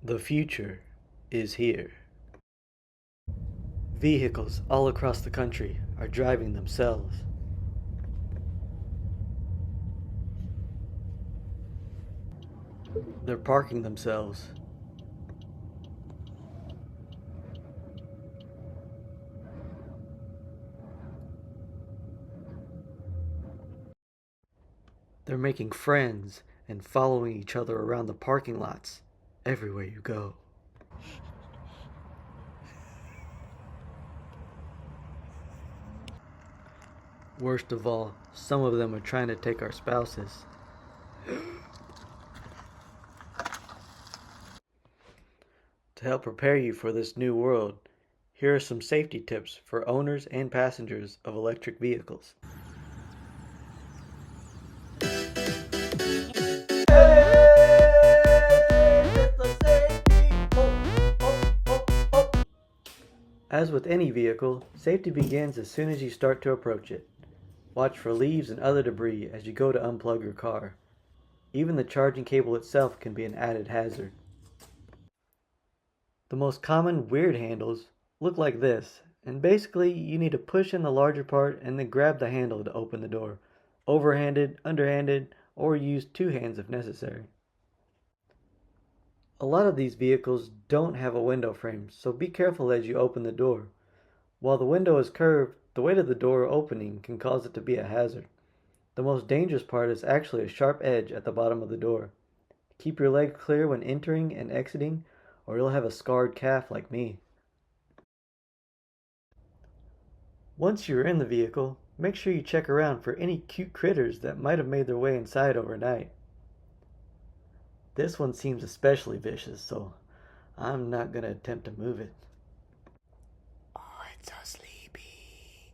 The future is here. Vehicles all across the country are driving themselves. They're parking themselves. They're making friends and following each other around the parking lots everywhere you go. Worst of all, some of them are trying to take our spouses. To help prepare you for this new world, here are some safety tips for owners and passengers of electric vehicles. As with any vehicle, safety begins as soon as you start to approach it. Watch for leaves and other debris as you go to unplug your car. Even the charging cable itself can be an added hazard. The most common weird handles look like this, and basically you need to push in the larger part and then grab the handle to open the door. Overhanded, underhanded, or use two hands if necessary. A lot of these vehicles don't have a window frame, so be careful as you open the door. While the window is curved, the weight of the door opening can cause it to be a hazard. The most dangerous part is actually a sharp edge at the bottom of the door. Keep your leg clear when entering and exiting, or you'll have a scarred calf like me. Once you're in the vehicle, make sure you check around for any cute critters that might have made their way inside overnight. This one seems especially vicious, so I'm not going to attempt to move it. Oh, it's so sleepy.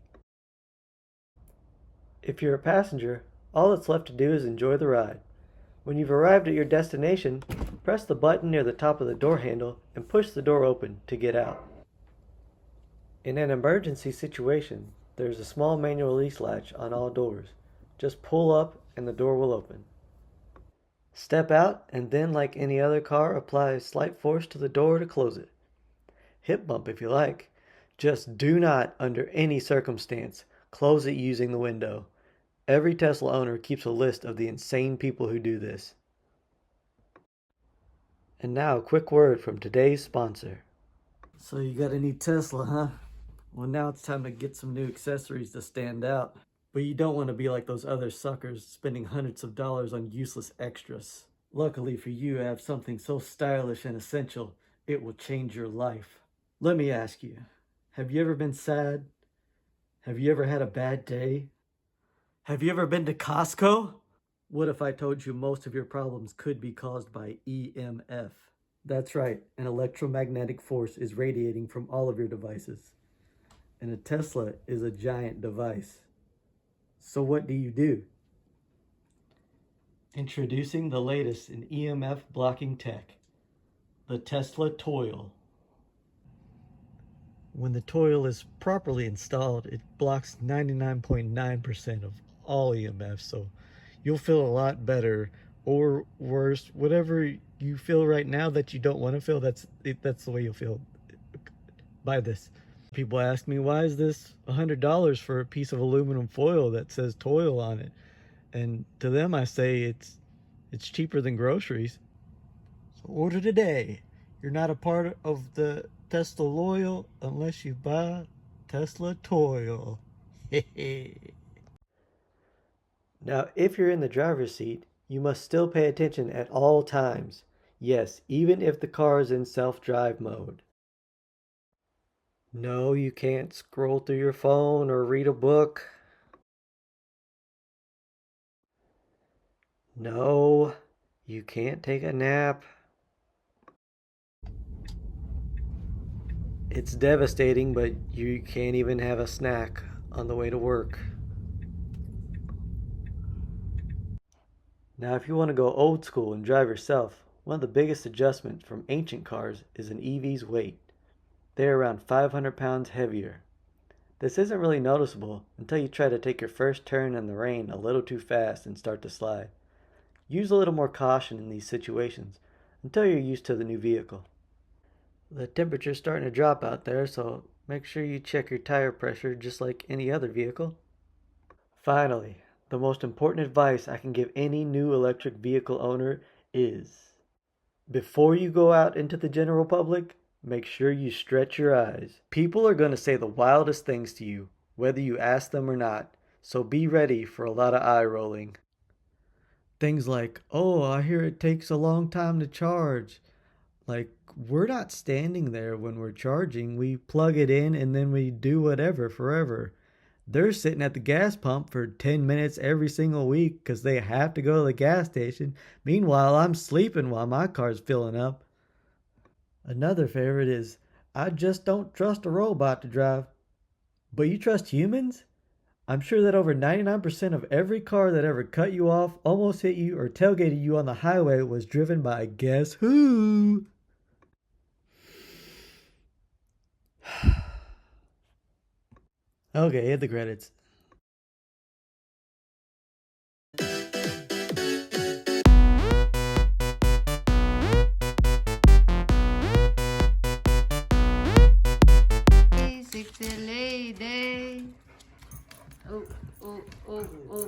If you're a passenger, all that's left to do is enjoy the ride. When you've arrived at your destination, press the button near the top of the door handle and push the door open to get out. In an emergency situation, there's a small manual release latch on all doors. Just pull up and the door will open. Step out and then, like any other car, apply slight force to the door to close it. Hip bump if you like. Just do not, under any circumstance, close it using the window. Every Tesla owner keeps a list of the insane people who do this. And now, a quick word from today's sponsor. So you got a new Tesla, huh? Well, now it's time to get some new accessories to stand out. But you don't want to be like those other suckers spending hundreds of dollars on useless extras. Luckily for you, I have something so stylish and essential, it will change your life. Let me ask you, have you ever been sad? Have you ever had a bad day? Have you ever been to Costco? What if I told you most of your problems could be caused by EMF? That's right, an electromagnetic force is radiating from all of your devices. And a Tesla is a giant device. So what do? Introducing the latest in EMF blocking tech, the Tesla Toil. When the Toil is properly installed, it blocks 99.9% of all EMF, so you'll feel a lot better, or worse, whatever you feel right now that you don't want to feel, that's the way you'll feel by this. People ask me, why is this $100 for a piece of aluminum foil that says Toil on it? And to them I say it's cheaper than groceries. So order today. You're not a part of the Tesla Loyal unless you buy Tesla Toil. Now, if you're in the driver's seat, you must still pay attention at all times. Yes, even if the car is in self-drive mode. No, you can't scroll through your phone or read a book. No, you can't take a nap. It's devastating, but you can't even have a snack on the way to work. Now, if you want to go old school and drive yourself, one of the biggest adjustments from ancient cars is an EV's weight. They're around 500 pounds heavier. This isn't really noticeable until you try to take your first turn in the rain a little too fast and start to slide. Use a little more caution in these situations, until you're used to the new vehicle. The temperature's starting to drop out there, so make sure you check your tire pressure just like any other vehicle. Finally, the most important advice I can give any new electric vehicle owner is before you go out into the general public, make sure you stretch your eyes. People are going to say the wildest things to you, whether you ask them or not, so be ready for a lot of eye rolling. Things like, oh, I hear it takes a long time to charge. Like, we're not standing there when we're charging. We plug it in and then we do whatever forever. They're sitting at the gas pump for 10 minutes every single week because they have to go to the gas station. Meanwhile, I'm sleeping while my car's filling up. Another favorite is, I just don't trust a robot to drive. But you trust humans? I'm sure that over 99% of every car that ever cut you off, almost hit you, or tailgated you on the highway was driven by guess who? Okay, hit the credits.